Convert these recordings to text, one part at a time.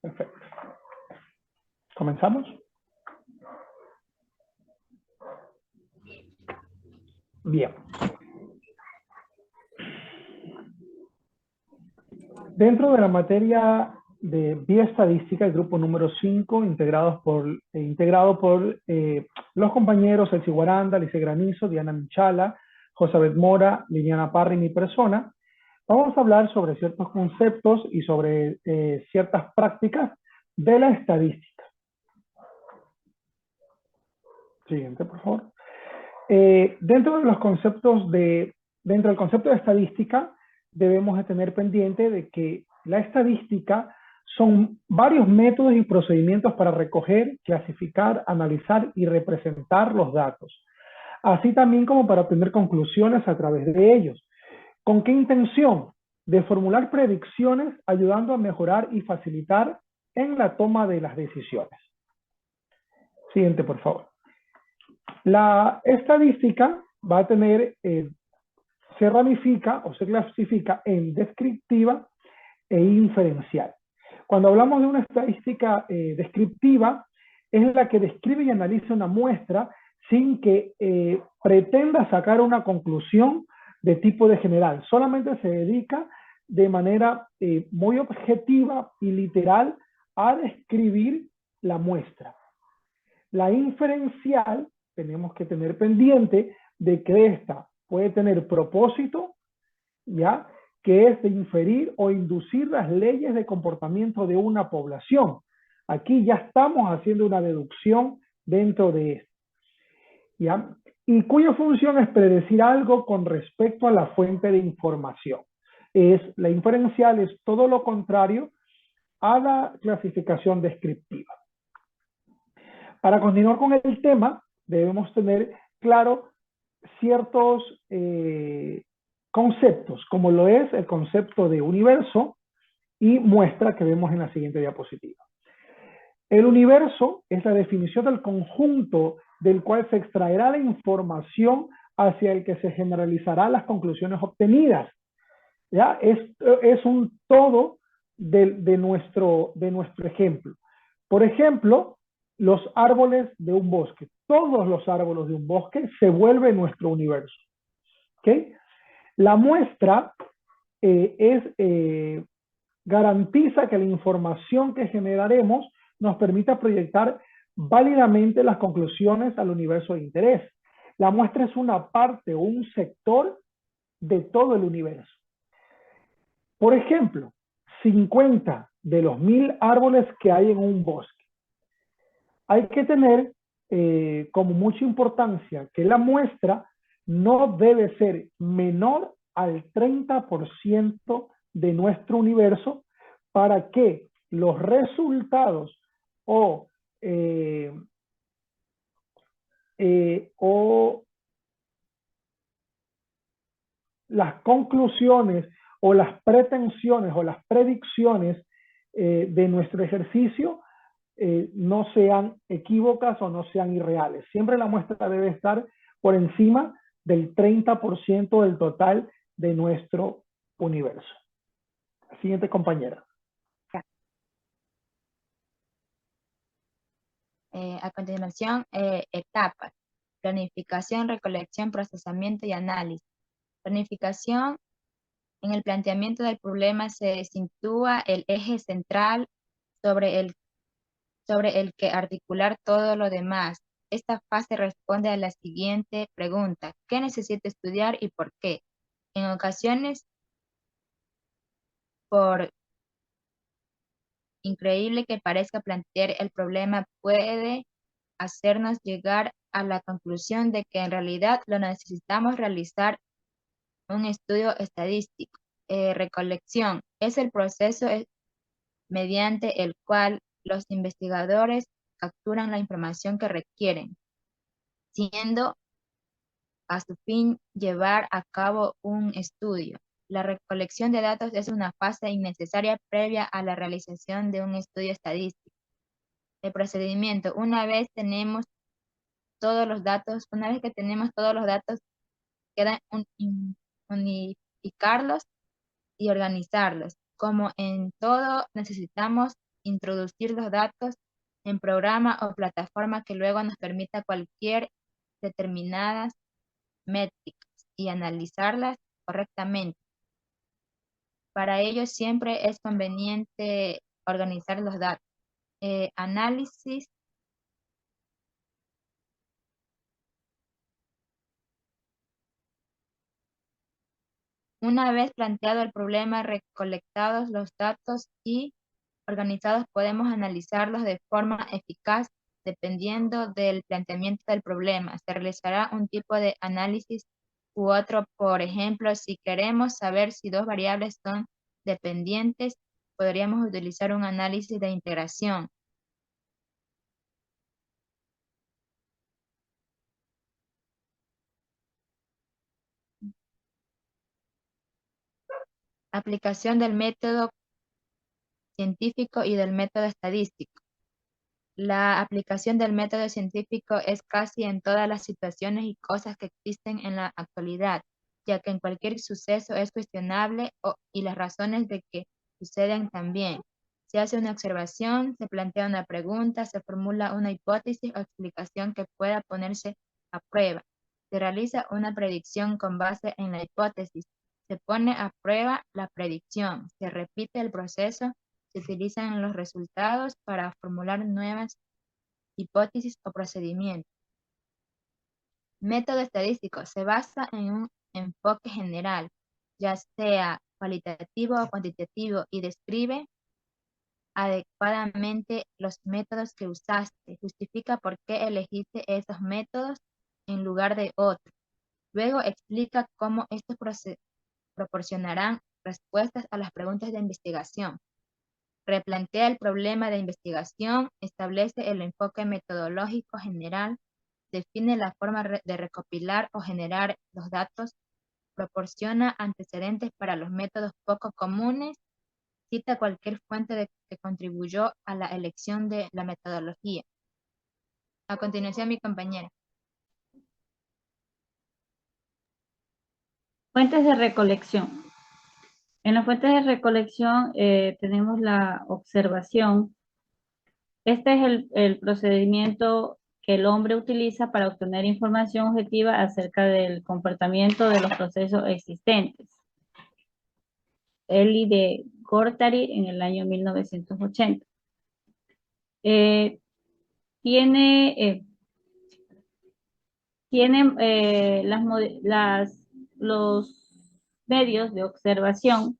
Perfecto. ¿Comenzamos? Bien. Dentro de la materia de bioestadística, el grupo número 5, integrado por los compañeros Elsie Guaranda, Lice Granizo, Diana Michala, Josabeth Mora, Liliana Parra y mi persona, vamos a hablar sobre ciertos conceptos y sobre ciertas prácticas de la estadística. Siguiente, por favor. Dentro del concepto de estadística, debemos de tener pendiente de que la estadística son varios métodos y procedimientos para recoger, clasificar, analizar y representar los datos, así también como para obtener conclusiones a través de ellos. ¿Con qué intención? De formular predicciones ayudando a mejorar y facilitar en la toma de las decisiones. Siguiente, por favor. La estadística va a tener, se ramifica o se clasifica en descriptiva e inferencial. Cuando hablamos de una estadística descriptiva, es la que describe y analiza una muestra sin que pretenda sacar una conclusión de tipo de general. Solamente se dedica de manera muy objetiva y literal a describir la muestra. La inferencial, tenemos que tener pendiente de que esta puede tener propósito, ¿ya? Que es de inferir o inducir las leyes de comportamiento de una población. Aquí ya estamos haciendo una deducción dentro de esto, ¿ya? Y cuya función es predecir algo con respecto a la fuente de información. La inferencial es todo lo contrario a la clasificación descriptiva. Para continuar con el tema, debemos tener claro ciertos conceptos, como lo es el concepto de universo y muestra que vemos en la siguiente diapositiva. El universo es la definición del conjunto del cual se extraerá la información hacia el que se generalizarán las conclusiones obtenidas. ¿Ya? Es un todo de nuestro ejemplo. Por ejemplo, los árboles de un bosque. Todos los árboles de un bosque se vuelven nuestro universo. ¿Okay? La muestra garantiza que la información que generaremos nos permita proyectar válidamente las conclusiones al universo de interés. La muestra es una parte o un sector de todo el universo. Por ejemplo, 50 de los 1000 árboles que hay en un bosque. Hay que tener como mucha importancia que la muestra no debe ser menor al 30% de nuestro universo para que los resultados o las conclusiones o las pretensiones o las predicciones de nuestro ejercicio no sean equívocas o no sean irreales. Siempre la muestra debe estar por encima del 30% del total de nuestro universo. Siguiente compañera. A continuación, etapas. Planificación, recolección, procesamiento y análisis. Planificación. En el planteamiento del problema se sitúa el eje central sobre el que articular todo lo demás. Esta fase responde a la siguiente pregunta: ¿qué necesito estudiar y por qué? En ocasiones, por increíble que parezca, plantear el problema puede hacernos llegar a la conclusión de que en realidad lo necesitamos realizar un estudio estadístico. Recolección es el proceso mediante el cual los investigadores capturan la información que requieren, siendo a su fin llevar a cabo un estudio. La recolección de datos es una fase innecesaria previa a la realización de un estudio estadístico. El procedimiento: una vez que tenemos todos los datos, queda unificarlos y organizarlos. Como en todo, necesitamos introducir los datos en programa o plataforma que luego nos permita cualquier determinadas métricas y analizarlas correctamente. Para ello siempre es conveniente organizar los datos. Análisis. Una vez planteado el problema, recolectados los datos y organizados, podemos analizarlos de forma eficaz dependiendo del planteamiento del problema. Se realizará un tipo de análisis u otro. Por ejemplo, si queremos saber si dos variables son dependientes, podríamos utilizar un análisis de integración. Aplicación del método científico y del método estadístico. La aplicación del método científico es casi en todas las situaciones y cosas que existen en la actualidad, ya que en cualquier suceso es cuestionable y las razones de que suceden también. Se hace una observación, se plantea una pregunta, se formula una hipótesis o explicación que pueda ponerse a prueba. Se realiza una predicción con base en la hipótesis. Se pone a prueba la predicción. Se repite el proceso. Se utilizan los resultados para formular nuevas hipótesis o procedimientos. Método estadístico se basa en un enfoque general, ya sea cualitativo o cuantitativo, y describe adecuadamente los métodos que usaste. Justifica por qué elegiste esos métodos en lugar de otros. Luego explica cómo estos proporcionarán respuestas a las preguntas de investigación. Replantea el problema de investigación, establece el enfoque metodológico general, define la forma de recopilar o generar los datos, proporciona antecedentes para los métodos poco comunes, cita cualquier fuente que contribuyó a la elección de la metodología. A continuación, mi compañera. Fuentes de recolección. En las fuentes de recolección tenemos la observación. Este es el procedimiento que el hombre utiliza para obtener información objetiva acerca del comportamiento de los procesos existentes. Eli de Guattari en el año 1980. Los medios de observación,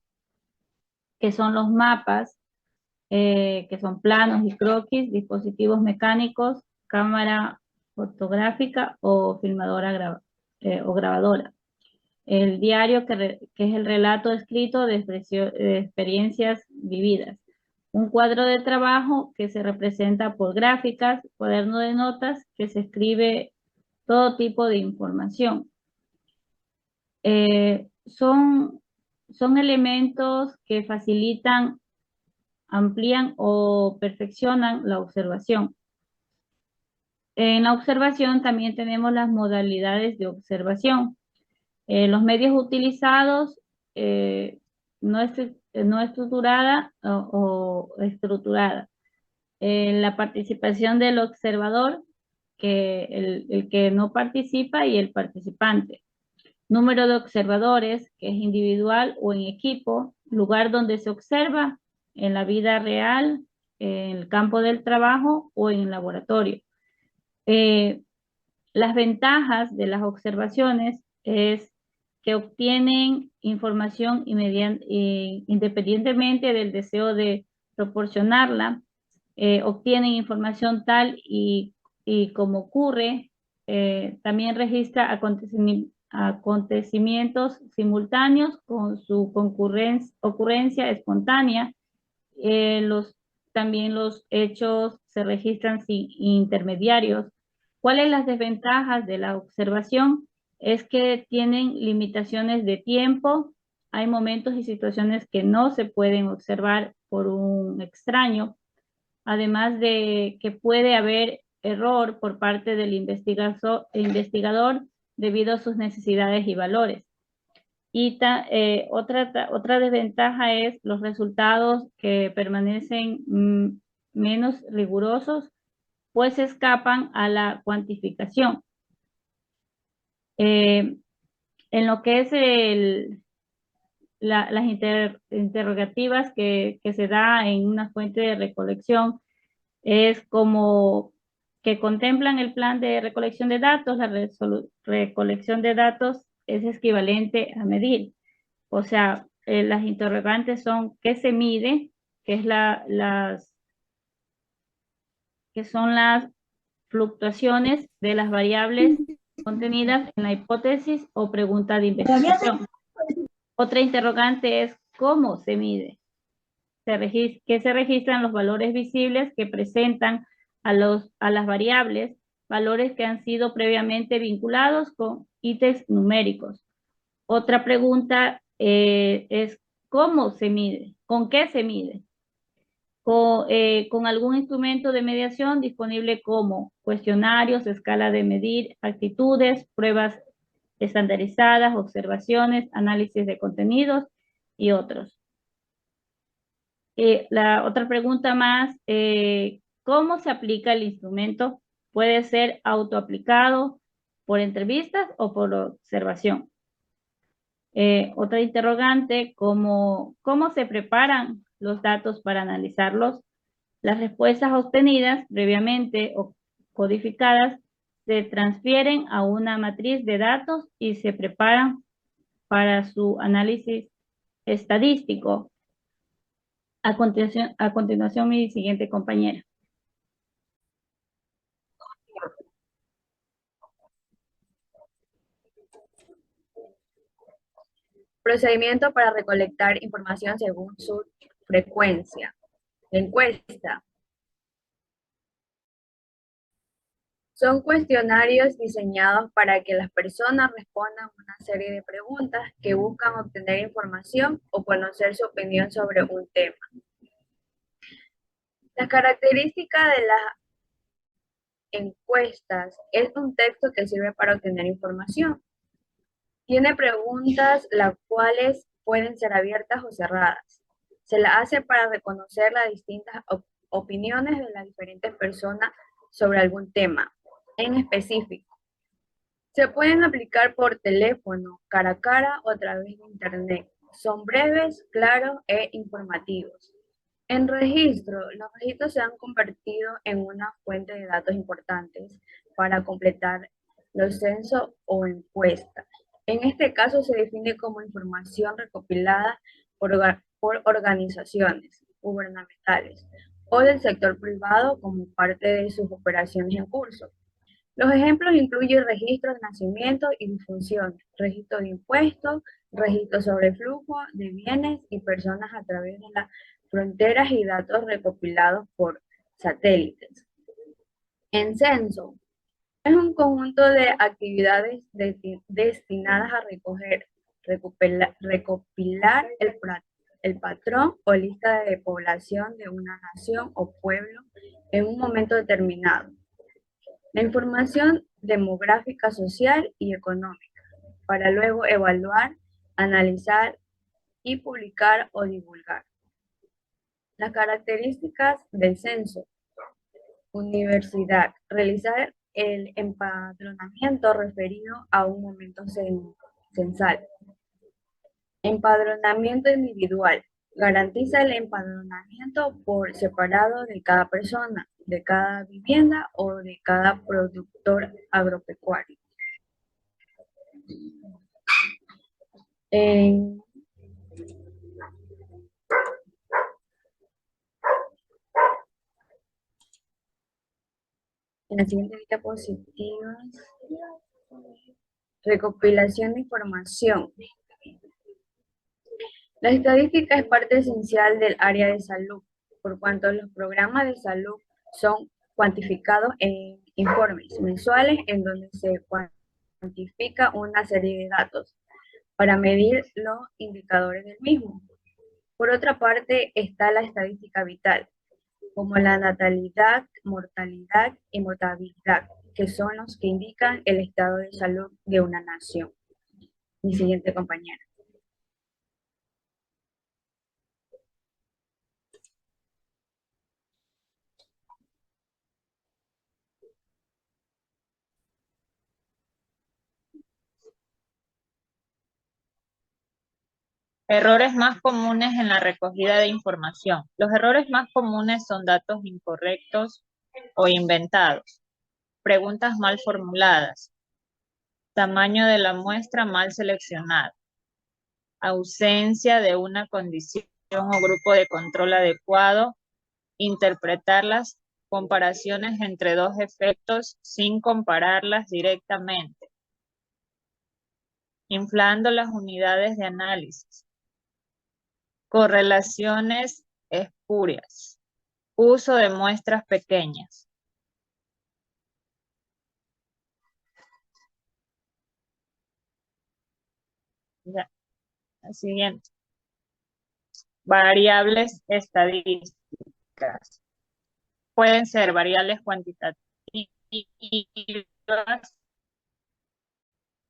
que son los mapas, que son planos y croquis, dispositivos mecánicos, cámara fotográfica o filmadora o grabadora. El diario, que es el relato escrito de experiencias vividas. Un cuadro de trabajo que se representa por gráficas, cuaderno de notas que se escribe todo tipo de información. Son elementos que facilitan, amplían o perfeccionan la observación. En la observación también tenemos las modalidades de observación. Los medios utilizados, no estructurada o estructurada. La participación del observador, el que no participa, y el participante. Número de observadores, que es individual o en equipo. Lugar donde se observa, en la vida real, en el campo del trabajo o en el laboratorio. Las ventajas de las observaciones es que obtienen información independientemente del deseo de proporcionarla. Obtienen información tal y como ocurre. También registra acontecimientos simultáneos con su ocurrencia espontánea. También los hechos se registran sin intermediarios. ¿Cuáles las desventajas de la observación? Es que tienen limitaciones de tiempo. Hay momentos y situaciones que no se pueden observar por un extraño. Además de que puede haber error por parte del investigador debido a sus necesidades y valores. Y otra desventaja es los resultados que permanecen menos rigurosos, pues escapan a la cuantificación. En lo que es las interrogativas que se da en una fuente de recolección, es como que contemplan el plan de recolección de datos. La recolección de datos es equivalente a medir. O sea, las interrogantes son ¿qué se mide? Que son las fluctuaciones de las variables contenidas en la hipótesis o pregunta de investigación. Otra interrogante es ¿cómo se mide? Que se registran los valores visibles que presentan a las variables, valores que han sido previamente vinculados con ítems numéricos. Otra pregunta es ¿cómo se mide? ¿Con qué se mide? Con algún instrumento de mediación disponible como cuestionarios, escala de medir, actitudes, pruebas estandarizadas, observaciones, análisis de contenidos y otros. La otra pregunta más, ¿cómo se aplica el instrumento? Puede ser autoaplicado por entrevistas o por observación. Otra interrogante, ¿cómo se preparan los datos para analizarlos? Las respuestas obtenidas previamente o codificadas se transfieren a una matriz de datos y se preparan para su análisis estadístico. A continuación, mi siguiente compañera. Procedimiento para recolectar información según su frecuencia. La encuesta. Son cuestionarios diseñados para que las personas respondan una serie de preguntas que buscan obtener información o conocer su opinión sobre un tema. La característica de las encuestas es un texto que sirve para obtener información. Tiene preguntas las cuales pueden ser abiertas o cerradas. Se la hace para reconocer las distintas opiniones de las diferentes personas sobre algún tema en específico. Se pueden aplicar por teléfono, cara a cara o a través de internet. Son breves, claros e informativos. En registro, los registros se han convertido en una fuente de datos importantes para completar los censos o encuestas. En este caso se define como información recopilada por organizaciones gubernamentales o del sector privado como parte de sus operaciones en curso. Los ejemplos incluyen registros de nacimiento y difunción, registro de impuestos, registro sobre flujo de bienes y personas a través de las fronteras y datos recopilados por satélites. En censo, es un conjunto de actividades destinadas a recopilar el patrón o lista de población de una nación o pueblo en un momento determinado. La información demográfica, social y económica, para luego evaluar, analizar y publicar o divulgar. Las características del censo. Universidad. Realizar el empadronamiento referido a un momento censal. Empadronamiento individual. Garantiza el empadronamiento por separado de cada persona, de cada vivienda o de cada productor agropecuario. En la siguiente diapositiva, recopilación de información. La estadística es parte esencial del área de salud, por cuanto los programas de salud son cuantificados en informes mensuales en donde se cuantifica una serie de datos para medir los indicadores del mismo. Por otra parte está la estadística vital, como la natalidad, mortalidad y mortabilidad, que son los que indican el estado de salud de una nación. Mi siguiente compañera. Errores más comunes en la recogida de información. Los errores más comunes son datos incorrectos o inventados, preguntas mal formuladas, tamaño de la muestra mal seleccionado, ausencia de una condición o grupo de control adecuado, interpretarlas, comparaciones entre dos efectos sin compararlas directamente, inflando las unidades de análisis, correlaciones espurias, uso de muestras pequeñas. Ya, la siguiente. Variables estadísticas. Pueden ser variables cuantitativas que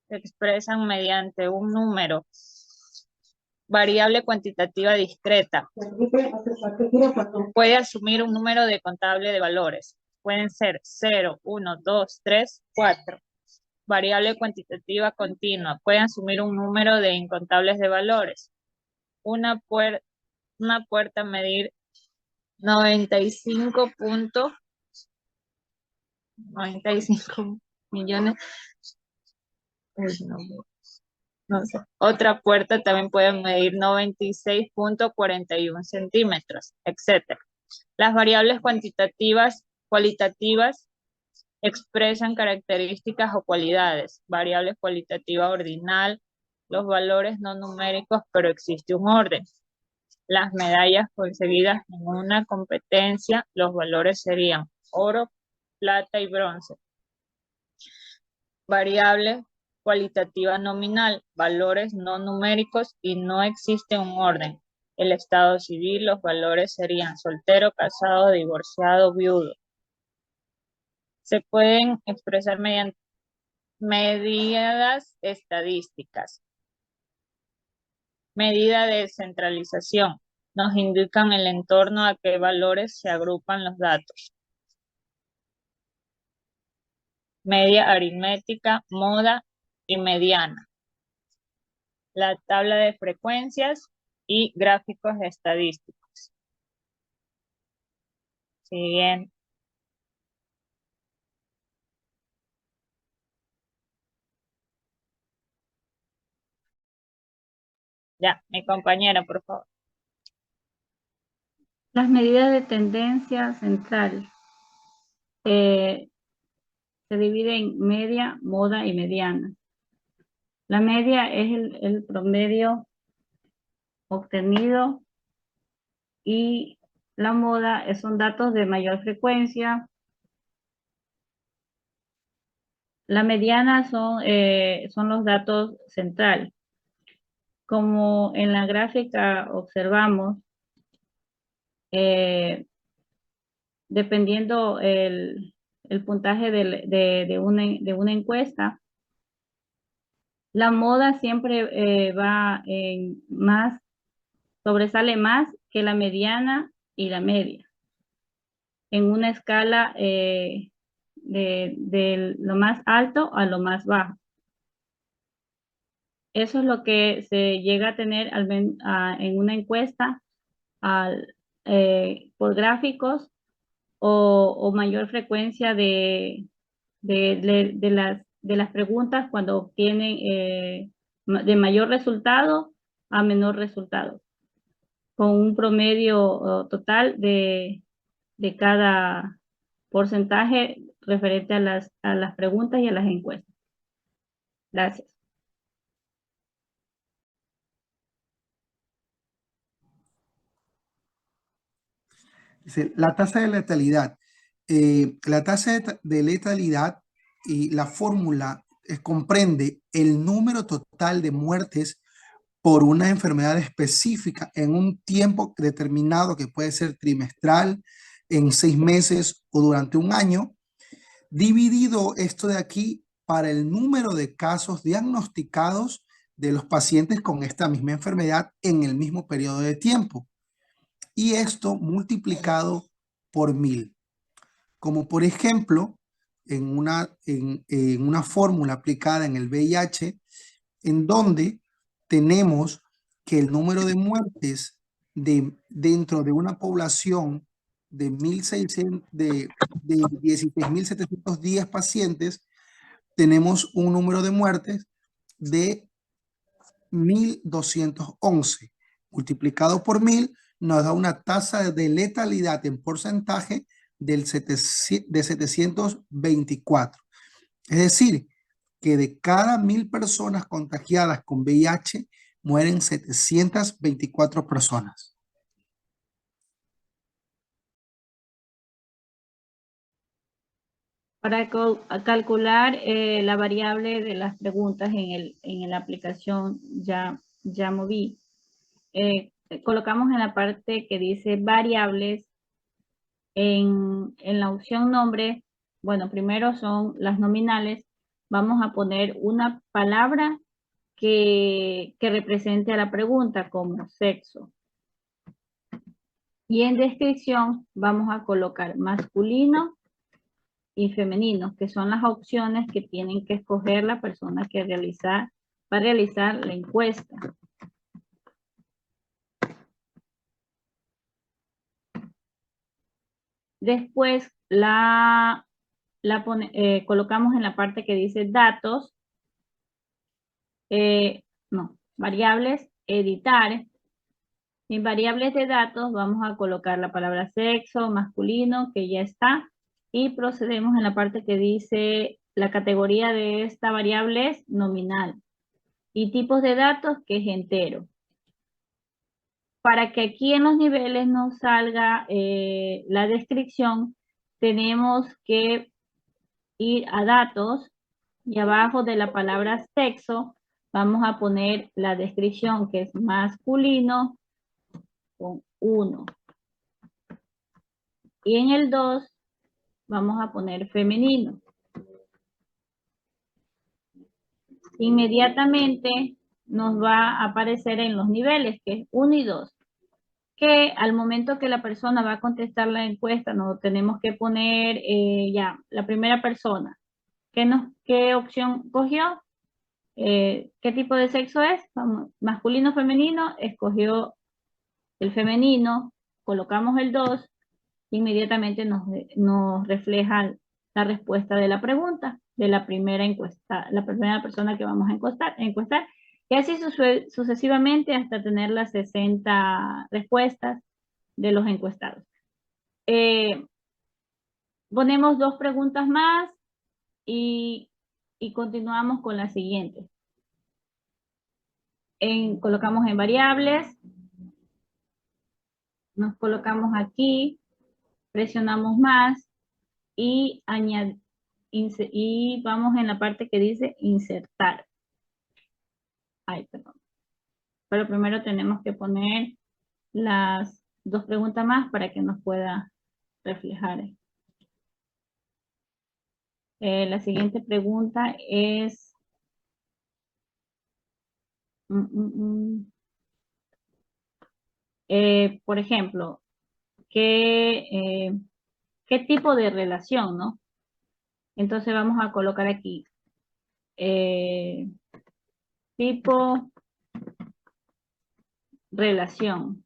expresan mediante un número. Variable cuantitativa discreta. Puede asumir un número de contable de valores. Pueden ser 0, 1, 2, 3, 4. Variable cuantitativa continua. Puede asumir un número de incontables de valores. Una puerta medir 95 millones. No sé. Otra puerta también puede medir 96.41 centímetros, etc. Las variables cualitativas expresan características o cualidades. Variable cualitativa ordinal, los valores no numéricos, pero existe un orden. Las medallas conseguidas en una competencia, los valores serían oro, plata y bronce. Variable cualitativa nominal, valores no numéricos y no existe un orden. El estado civil, los valores serían soltero, casado, divorciado, viudo. Se pueden expresar mediante medidas estadísticas. Medida de centralización. Nos indican el entorno a qué valores se agrupan los datos. Media aritmética, moda y mediana. La tabla de frecuencias y gráficos estadísticos. Siguiente. Ya, mi compañera, por favor. Las medidas de tendencia central se dividen en media, moda y mediana. La media es el promedio obtenido y la moda son datos de mayor frecuencia. La mediana son los datos centrales. Como en la gráfica observamos, dependiendo el puntaje de una encuesta, la moda siempre sobresale más que la mediana y la media, en una escala de lo más alto a lo más bajo. Eso es lo que se llega a tener en una encuesta por gráficos o mayor frecuencia de las preguntas cuando obtienen de mayor resultado a menor resultado, con un promedio total de cada porcentaje referente a las preguntas y a las encuestas. Gracias. La tasa de letalidad. La tasa de letalidad y la fórmula comprende el número total de muertes por una enfermedad específica en un tiempo determinado que puede ser trimestral, en 6 meses o durante un año, dividido esto de aquí para el número de casos diagnosticados de los pacientes con esta misma enfermedad en el mismo periodo de tiempo. Y esto multiplicado por 1000. Como por ejemplo, en una fórmula aplicada en el VIH, en donde tenemos que el número de muertes dentro de una población de 16.710 pacientes, tenemos un número de muertes de 1.211. Multiplicado por 1.000 nos da una tasa de letalidad en porcentaje de 724. Es decir, que de cada 1.000 personas contagiadas con VIH, mueren 724 personas. Para calcular la variable de las preguntas en la aplicación ya moví, colocamos en la parte que dice variables. En la opción nombre, bueno, primero son las nominales. Vamos a poner una palabra que represente a la pregunta, como sexo. Y en descripción vamos a colocar masculino y femenino, que son las opciones que tienen que escoger la persona que va a realizar la encuesta. Después colocamos en la parte que dice datos, variables, editar. En variables de datos vamos a colocar la palabra sexo, masculino, que ya está, y procedemos en la parte que dice la categoría de esta variable es nominal y tipos de datos que es entero. Para que aquí en los niveles nos salga la descripción, tenemos que ir a datos y abajo de la palabra sexo vamos a poner la descripción que es masculino con 1. Y en el 2 vamos a poner femenino. Inmediatamente nos va a aparecer en los niveles que es 1 y 2. Que al momento que la persona va a contestar la encuesta, nos tenemos que poner ya la primera persona. ¿Qué opción cogió? ¿Qué tipo de sexo es? Masculino, femenino, escogió el femenino, colocamos el 2, inmediatamente nos refleja la respuesta de la pregunta de la primera encuesta, la primera persona que vamos a encuestar, y así sucesivamente hasta tener las 60 respuestas de los encuestados. Ponemos 2 preguntas más y continuamos con la siguiente. Colocamos en variables, nos colocamos aquí, presionamos más y vamos en la parte que dice insertar. Perdón. Pero primero tenemos que poner las 2 preguntas más para que nos pueda reflejar. La siguiente pregunta es por ejemplo, ¿qué tipo de relación, no? Entonces vamos a colocar aquí tipo relación.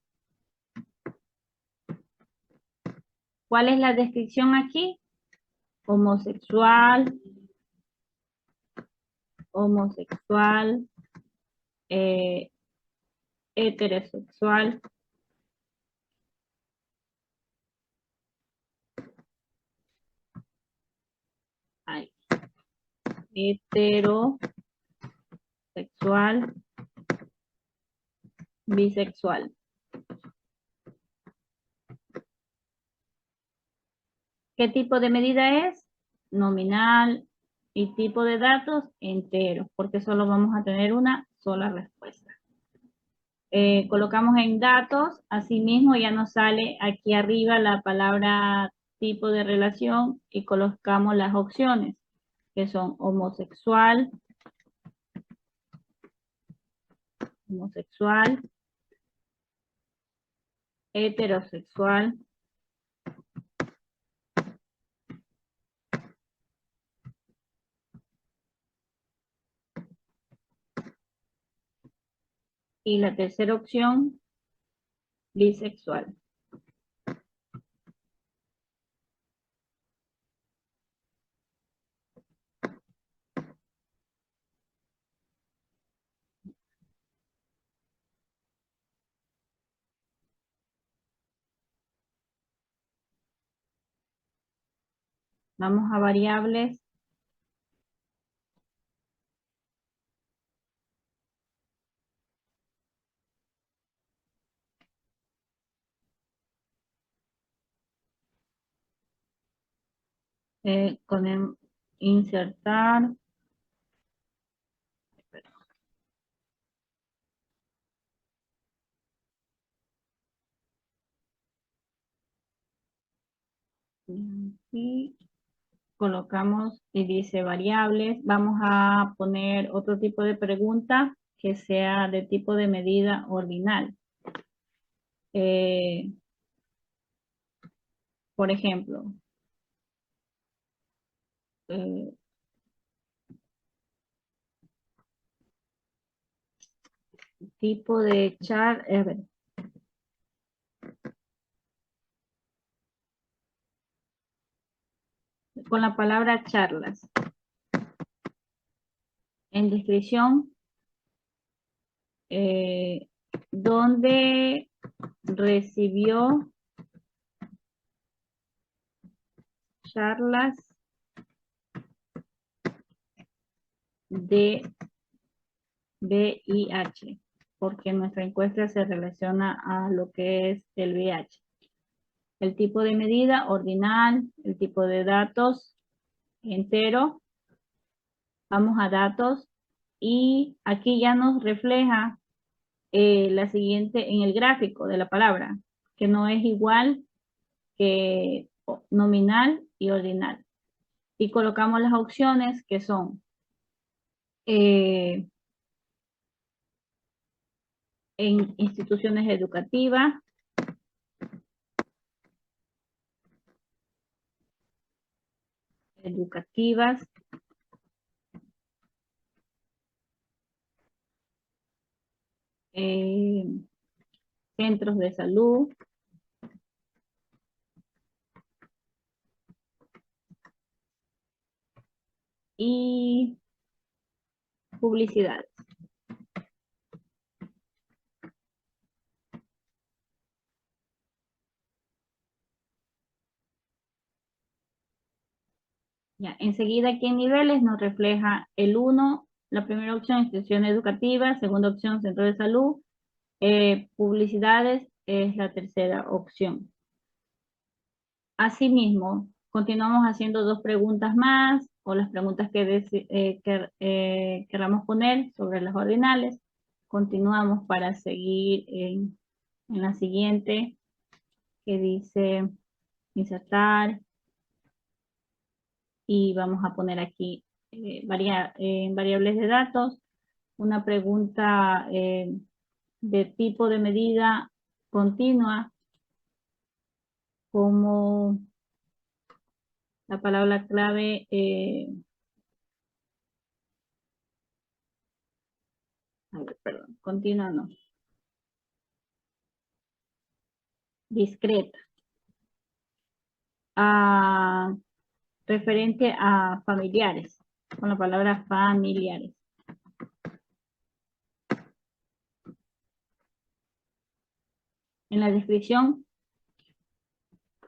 ¿Cuál es la descripción aquí? Homosexual, heterosexual, heterosexual, bisexual. ¿Qué tipo de medida es? Nominal y tipo de datos entero, porque solo vamos a tener una sola respuesta. Colocamos en datos, asimismo ya nos sale aquí arriba la palabra tipo de relación y colocamos las opciones, que son homosexual, heterosexual, Y la tercera opción, bisexual. Vamos a variables. Con el insertar. Y colocamos y dice variables. Vamos a poner otro tipo de pregunta que sea de tipo de medida ordinal. Por ejemplo, tipo de char, con la palabra charlas. En descripción, donde recibió charlas de VIH, porque nuestra encuesta se relaciona a lo que es el VIH. El tipo de medida, ordinal, el tipo de datos, entero. Vamos a datos y aquí ya nos refleja la siguiente en el gráfico de la palabra, que no es igual que nominal y ordinal. Y colocamos las opciones que son en instituciones educativas, centros de salud, y publicidades. Ya, enseguida aquí en niveles nos refleja el 1, la primera opción, institución educativa, segunda opción, centro de salud, publicidades es la tercera opción. Asimismo, continuamos haciendo dos preguntas más, o las preguntas que queramos poner sobre las ordinales. Continuamos para seguir en la siguiente, que dice insertar, y vamos a poner aquí variables de datos, una pregunta de tipo de medida continua, como la palabra clave continua no. Discreta. Referente a familiares, con la palabra familiares. En la descripción,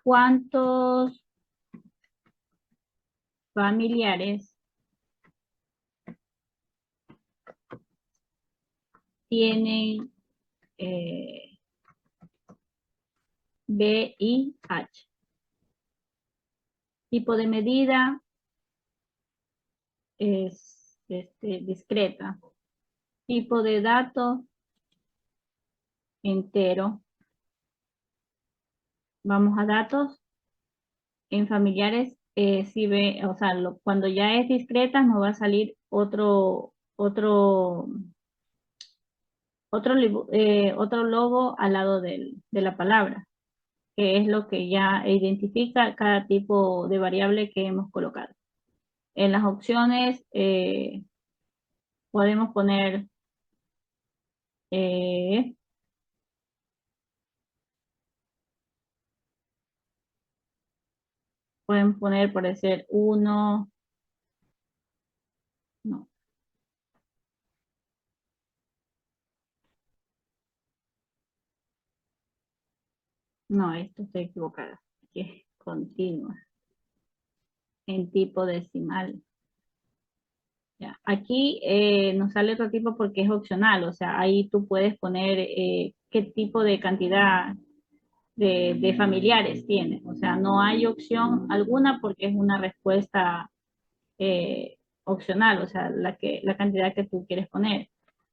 ¿cuántos familiares tienen VIH? Tipo de medida es discreta. Tipo de dato entero. Vamos a datos. En familiares, si ve, o sea, cuando ya es discreta nos va a salir otro logo al lado de la palabra, que es lo que ya identifica cada tipo de variable que hemos colocado. En las opciones podemos poner Pueden poner, por decir, 1. No. No, esto estoy equivocada. Aquí es continua. En tipo decimal. Ya. Aquí nos sale otro tipo porque es opcional. O sea, ahí tú puedes poner qué tipo de cantidad de familiares tiene. O sea, no hay opción alguna porque es una respuesta opcional. O sea, la cantidad que tú quieres poner.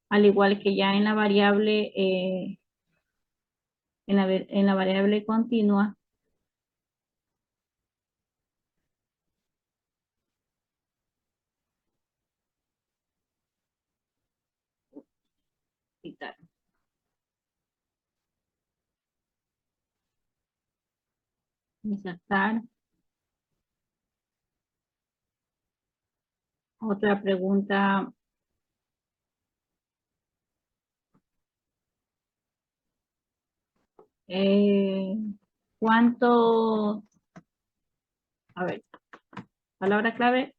Al igual que ya en la variable, en la variable continua, quitar. Insertar. Otra pregunta. ¿Cuánto? A ver, palabra clave.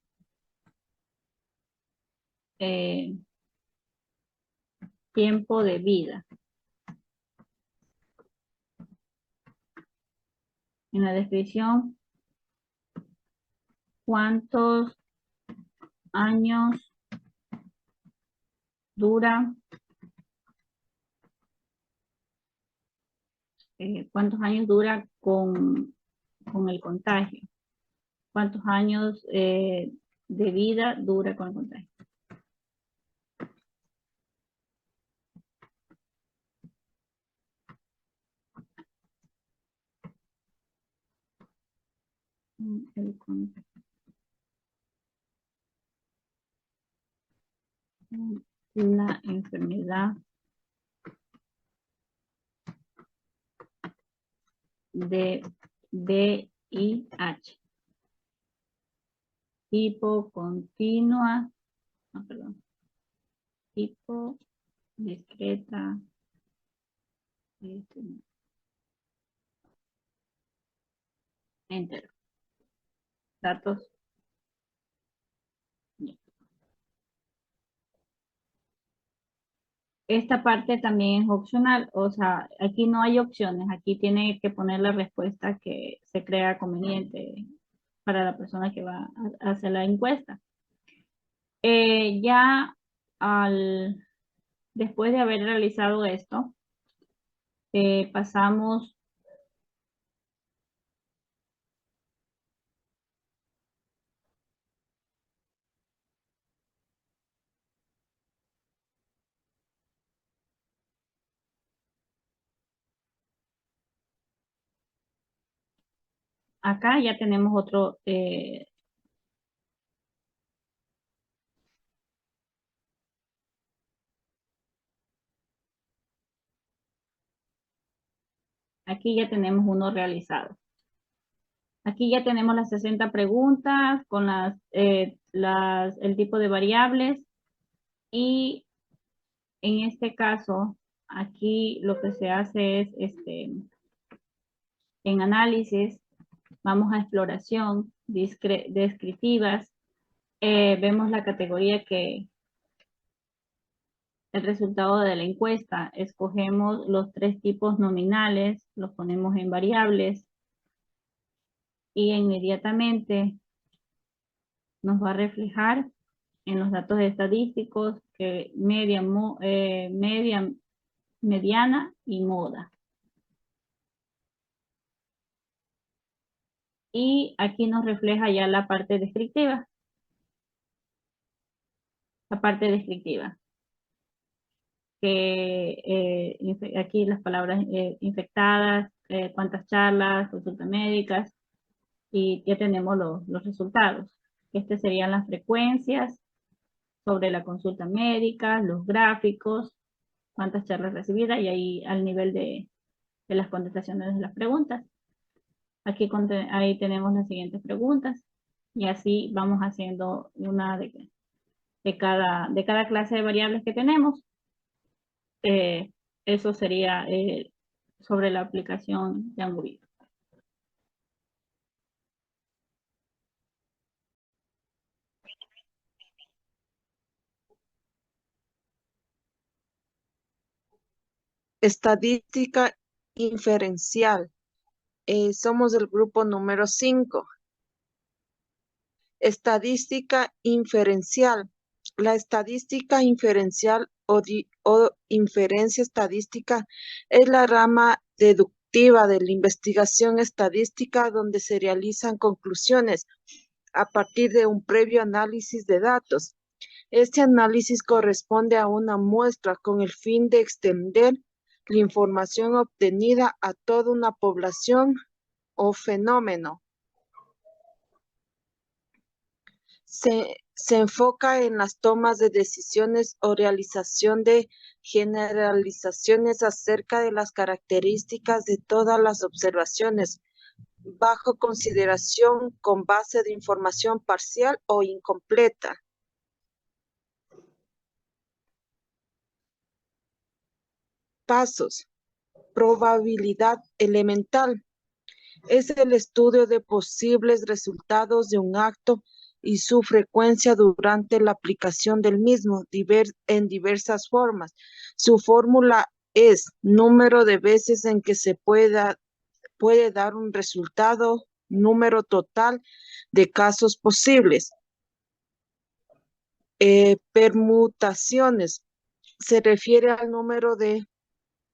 Tiempo de vida. En la descripción, ¿cuántos años dura? ¿Cuántos años dura con el contagio? ¿Cuántos años de vida dura con el contagio? El contagio. La enfermedad de VIH. Tipo continua, no, perdón. Tipo discreta. Enter. Datos. Esta parte también es opcional, o sea, aquí no hay opciones, aquí tiene que poner la respuesta que se crea conveniente para la persona que va a hacer la encuesta. Ya después de haber realizado esto, pasamos acá, ya tenemos otro aquí ya tenemos uno realizado. Aquí ya tenemos las 60 preguntas con el tipo de variables y en este caso, aquí lo que se hace es, en análisis, vamos a exploración, descriptivas, vemos la categoría que el resultado de la encuesta, escogemos los 3 tipos nominales, los ponemos en variables y inmediatamente nos va a reflejar en los datos estadísticos que mediana y moda. Y aquí nos refleja ya la parte descriptiva. La parte descriptiva. Que aquí las palabras infectadas, cuántas charlas, consultas médicas, y ya tenemos los resultados. Estas serían las frecuencias sobre la consulta médica, los gráficos, cuántas charlas recibidas, y ahí al nivel de las contestaciones de las preguntas. Aquí ahí tenemos las siguientes preguntas, y así vamos haciendo una de cada clase de variables que tenemos. Eso sería sobre la aplicación de Anguito. Estadística inferencial. Somos del grupo número 5. Estadística inferencial. La estadística inferencial o inferencia estadística es la rama deductiva de la investigación estadística donde se realizan conclusiones a partir de un previo análisis de datos. Este análisis corresponde a una muestra con el fin de extender la información obtenida a toda una población o fenómeno. Se enfoca en las tomas de decisiones o realización de generalizaciones acerca de las características de todas las observaciones, bajo consideración con base de información parcial o incompleta. Pasos. Probabilidad elemental. Es el estudio de posibles resultados de un acto y su frecuencia durante la aplicación del mismo en diversas formas. Su fórmula es número de veces en que se puede dar un resultado, número total de casos posibles. Permutaciones. Se refiere al número de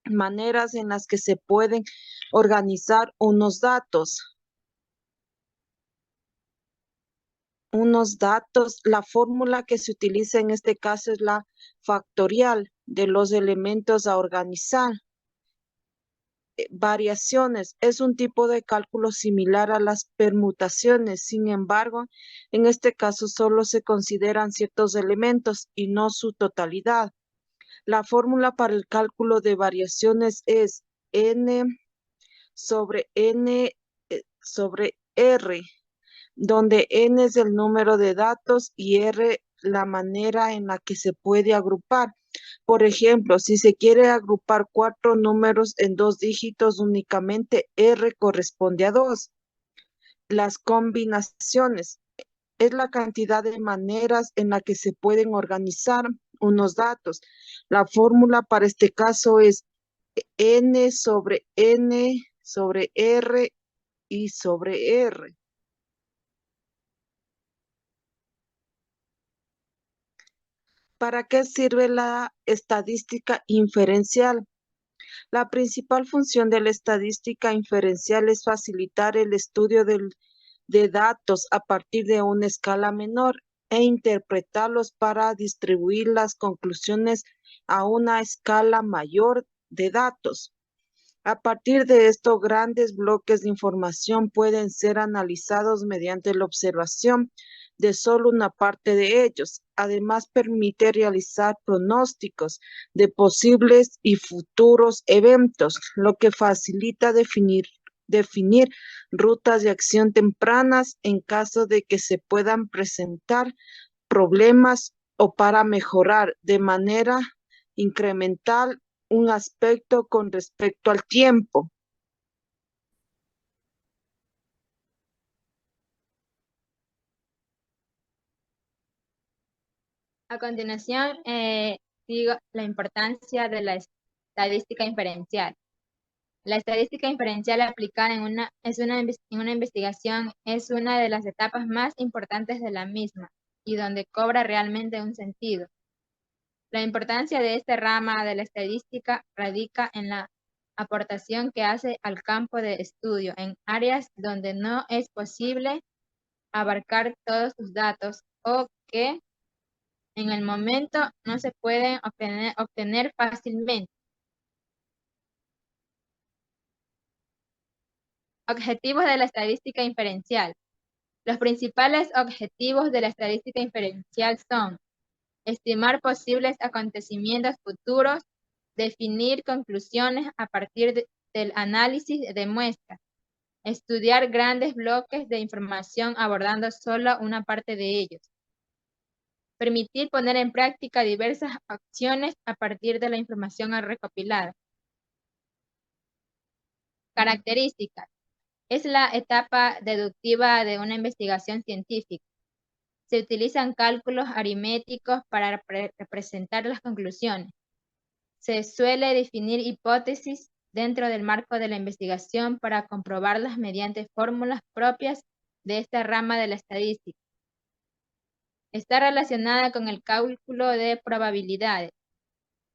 maneras en las que se pueden organizar unos datos. La fórmula que se utiliza en este caso es la factorial de los elementos a organizar. Variaciones es un tipo de cálculo similar a las permutaciones, sin embargo, en este caso solo se consideran ciertos elementos y no su totalidad. La fórmula para el cálculo de variaciones es n sobre r, donde n es el número de datos y r la manera en la que se puede agrupar. Por ejemplo, si se quiere agrupar 4 números en 2 dígitos, únicamente r corresponde a 2. Las combinaciones es la cantidad de maneras en la que se pueden organizar unos datos. La fórmula para este caso es n sobre r y sobre r. ¿Para qué sirve la estadística inferencial? La principal función de la estadística inferencial es facilitar el estudio de datos a partir de una escala menor e interpretarlos para distribuir las conclusiones a una escala mayor de datos. A partir de esto, grandes bloques de información pueden ser analizados mediante la observación de solo una parte de ellos. Además, permite realizar pronósticos de posibles y futuros eventos, lo que facilita definir rutas de acción tempranas en caso de que se puedan presentar problemas o para mejorar de manera incremental un aspecto con respecto al tiempo. A continuación, digo la importancia de la estadística inferencial. La estadística inferencial aplicada en una investigación es una de las etapas más importantes de la misma y donde cobra realmente un sentido. La importancia de esta rama de la estadística radica en la aportación que hace al campo de estudio en áreas donde no es posible abarcar todos sus datos o que en el momento no se pueden obtener fácilmente. Objetivos de la estadística inferencial. Los principales objetivos de la estadística inferencial son estimar posibles acontecimientos futuros, definir conclusiones a partir del análisis de muestras, estudiar grandes bloques de información abordando solo una parte de ellos, Permitir poner en práctica diversas acciones a partir de la información recopilada. Características. Es la etapa deductiva de una investigación científica. Se utilizan cálculos aritméticos para representar las conclusiones. Se suele definir hipótesis dentro del marco de la investigación para comprobarlas mediante fórmulas propias de esta rama de la estadística. Está relacionada con el cálculo de probabilidades.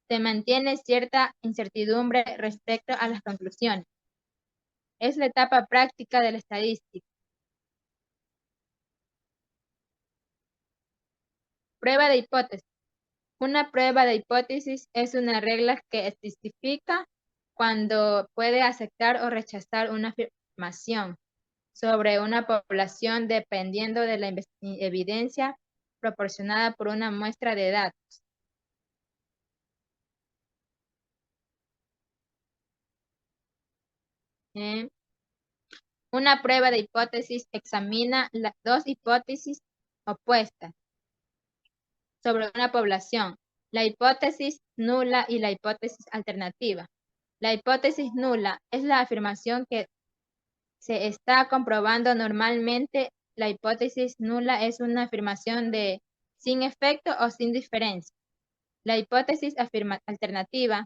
Se mantiene cierta incertidumbre respecto a las conclusiones. Es la etapa práctica de la estadística. Prueba de hipótesis. Una prueba de hipótesis es una regla que especifica cuando puede aceptar o rechazar una afirmación sobre una población dependiendo de la evidencia proporcionada por una muestra de datos. Una prueba de hipótesis examina las dos hipótesis opuestas sobre una población, la hipótesis nula y la hipótesis alternativa. La hipótesis nula es la afirmación que se está comprobando normalmente. La hipótesis nula es una afirmación de sin efecto o sin diferencia. La hipótesis alternativa,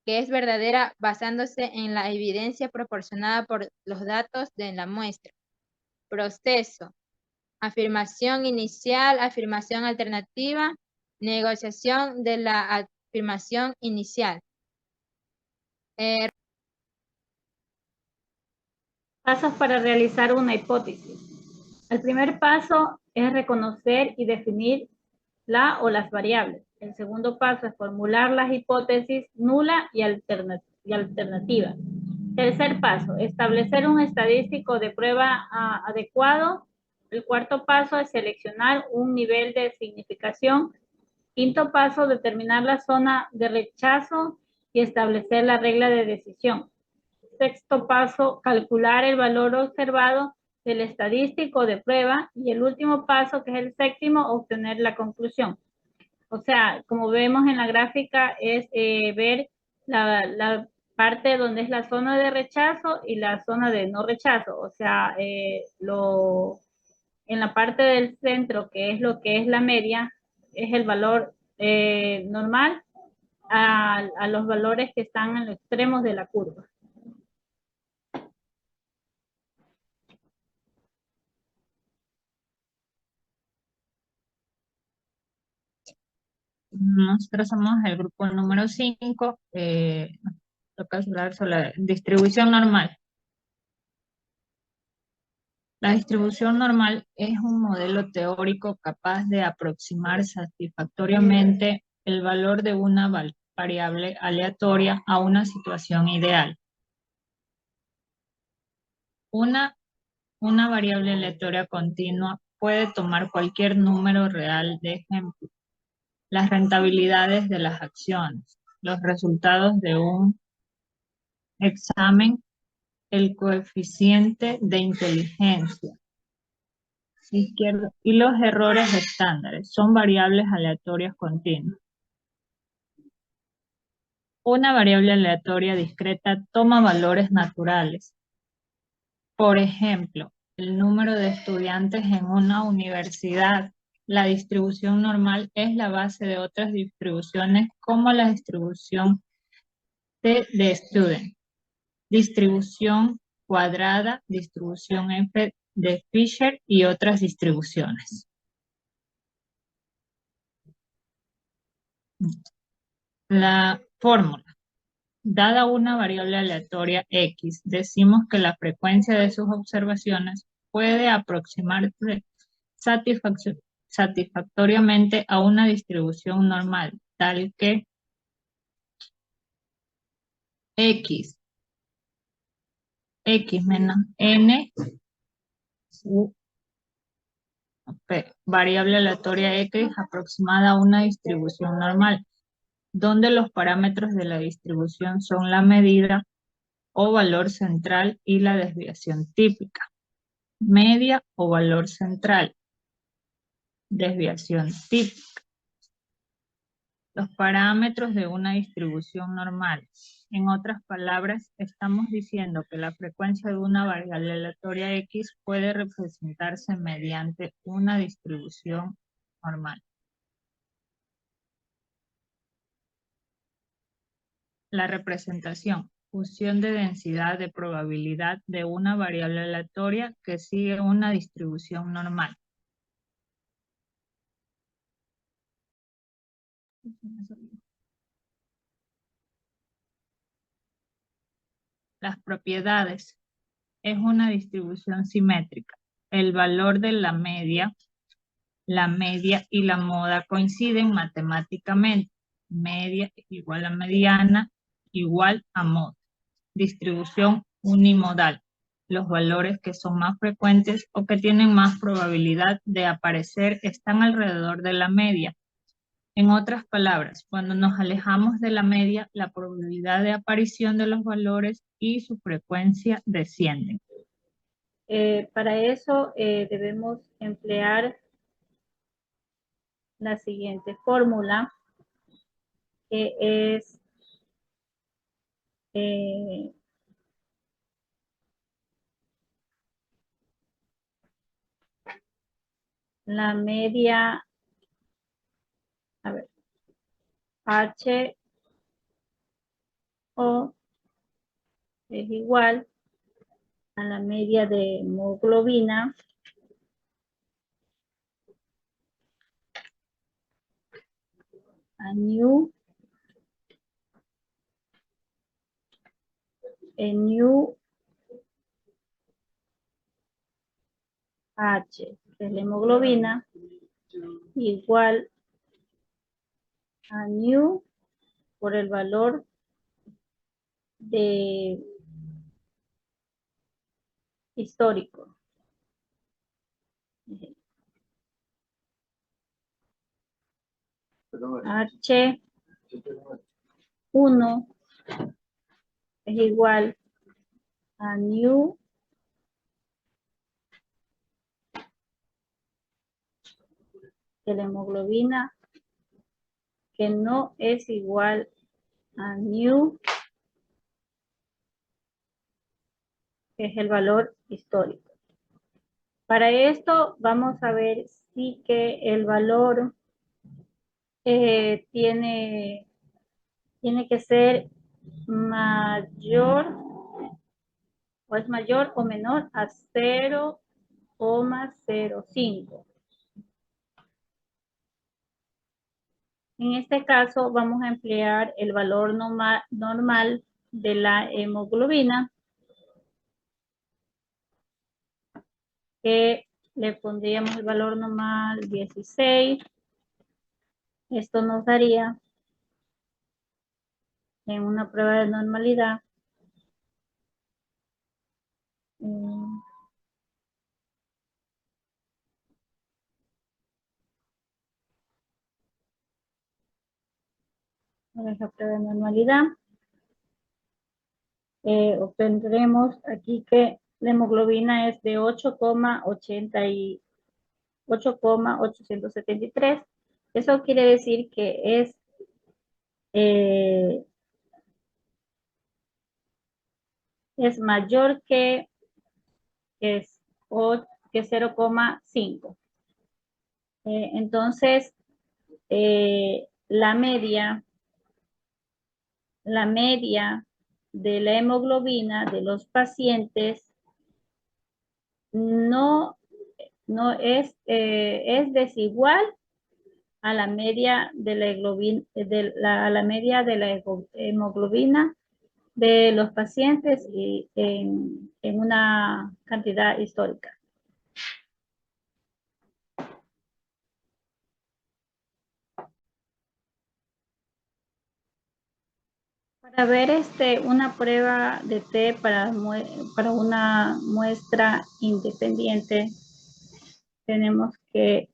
que es verdadera basándose en la evidencia proporcionada por los datos de la muestra. Proceso. Afirmación inicial, afirmación alternativa, negociación de la afirmación inicial. Pasos para realizar una hipótesis. El primer paso es reconocer y definir la o las variables. El segundo paso es formular las hipótesis nula y alternativa. Tercer paso, establecer un estadístico de prueba adecuado. El cuarto paso es seleccionar un nivel de significación. Quinto paso, determinar la zona de rechazo y establecer la regla de decisión. Sexto paso, calcular el valor observado del estadístico de prueba. Y el último paso, que es el séptimo, obtener la conclusión. O sea, como vemos en la gráfica, es ver la parte donde es la zona de rechazo y la zona de no rechazo. O sea, en la parte del centro, que es lo que es la media, es el valor normal a los valores que están en los extremos de la curva. Nosotros somos el grupo número 5. Toca hablar sobre la distribución normal. La distribución normal es un modelo teórico capaz de aproximar satisfactoriamente el valor de una variable aleatoria a una situación ideal. Una variable aleatoria continua puede tomar cualquier número real de ejemplo. Las rentabilidades de las acciones, los resultados de un examen, el coeficiente de inteligencia izquierdo y los errores estándares son variables aleatorias continuas. Una variable aleatoria discreta toma valores naturales. Por ejemplo, el número de estudiantes en una universidad. La distribución normal es la base de otras distribuciones como la distribución de student, distribución cuadrada, distribución F de Fisher y otras distribuciones. La fórmula. Dada una variable aleatoria X, decimos que la frecuencia de sus observaciones puede aproximarse satisfactoriamente a una distribución normal, tal que X menos N variable aleatoria X aproximada a una distribución normal, donde los parámetros de la distribución son la medida o valor central y la desviación típica, media o valor central, desviación típica. Los parámetros de una distribución normal. En otras palabras, estamos diciendo que la frecuencia de una variable aleatoria X puede representarse mediante una distribución normal. La representación, función de densidad de probabilidad de una variable aleatoria que sigue una distribución normal. Las propiedades. Es una distribución simétrica. El valor de la media y la moda coinciden matemáticamente. Media igual a mediana igual a moda. Distribución unimodal. Los valores que son más frecuentes o que tienen más probabilidad de aparecer están alrededor de la media. En otras palabras, cuando nos alejamos de la media, la probabilidad de aparición de los valores y su frecuencia descienden. Para eso debemos emplear la siguiente fórmula, que es la media, a ver, H O es igual a la media de hemoglobina a nu H, que es la hemoglobina, igual a nu por el valor de histórico. H1 es igual a nu de la hemoglobina, que no es igual a nu, que es el valor histórico. Para esto vamos a ver si que el valor tiene que ser mayor o es mayor o menor a 0,05. En este caso vamos a emplear el valor normal de la hemoglobina, que le pondríamos el valor normal 16. Esto nos daría en una prueba de normalidad esa prueba de normalidad, obtendremos aquí que la hemoglobina es de 8,873. Eso quiere decir que es mayor que 0,5. Entonces, la media de la hemoglobina de los pacientes no es desigual a la media de la hemoglobina de los pacientes y en una cantidad histórica. Para ver una prueba de T para una muestra independiente, tenemos que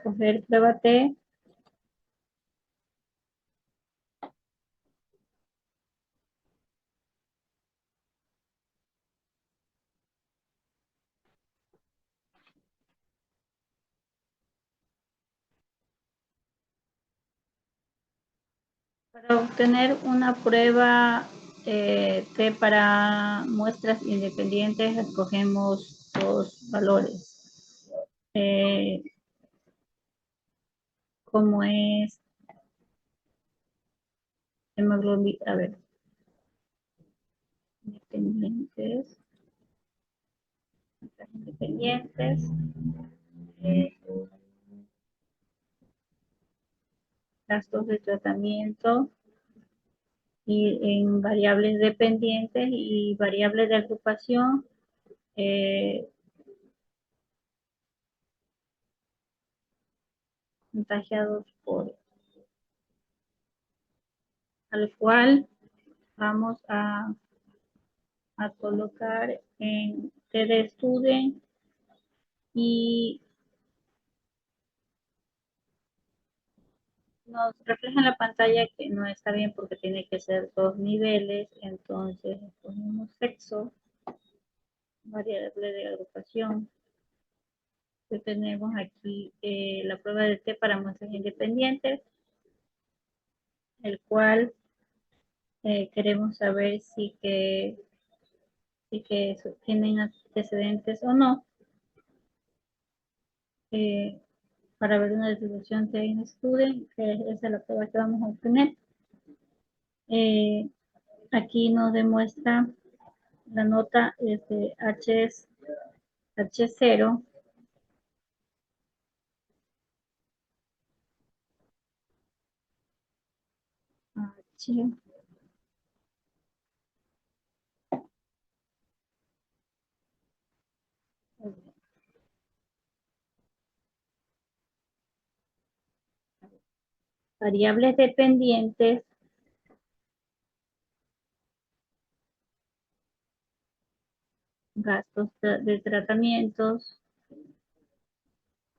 coger prueba T. Para obtener una prueba T para muestras independientes, escogemos dos valores. Como es hemoglobina, a ver, independientes, gastos de tratamiento, y en variables dependientes y variables de agrupación, contagiados por, al cual vamos a colocar en TD Student y nos refleja en la pantalla que no está bien porque tiene que ser 2 niveles, entonces ponemos sexo, variable de agrupación. Que tenemos aquí la prueba de T para muestras independientes, el cual queremos saber si que tienen antecedentes o no, para ver una distribución de Student, que esa es la prueba que vamos a obtener. Aquí nos demuestra la nota de H0, H, variables dependientes, gastos de tratamientos,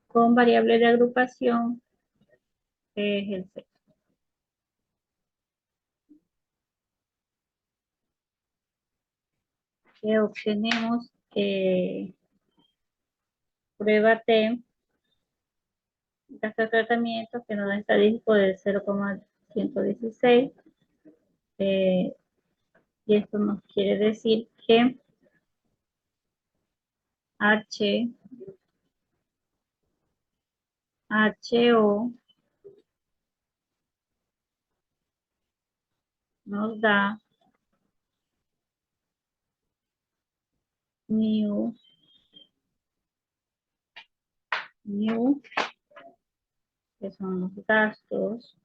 con variable de agrupación, que es el sexo. Que obtenemos prueba T, gasto de tratamiento, que nos da estadístico de 0,116. Y esto nos quiere decir que HO nos da new, que son los gastos,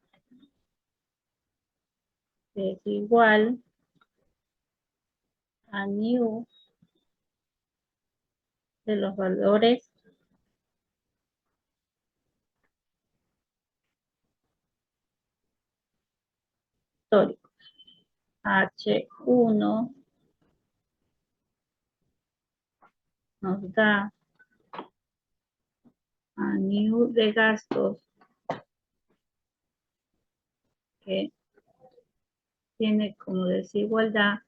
que es igual a new de los valores históricos. H1 nos da a new de gastos, que tiene como desigualdad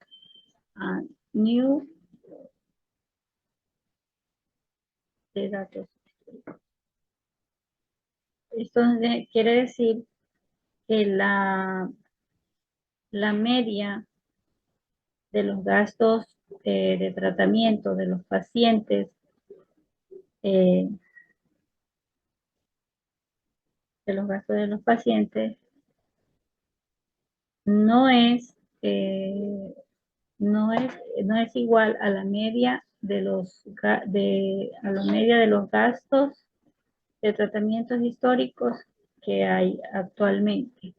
a new de datos. Esto quiere decir que la media de los gastos de tratamiento de los pacientes no es igual a la media de los gastos de tratamientos históricos que hay actualmente.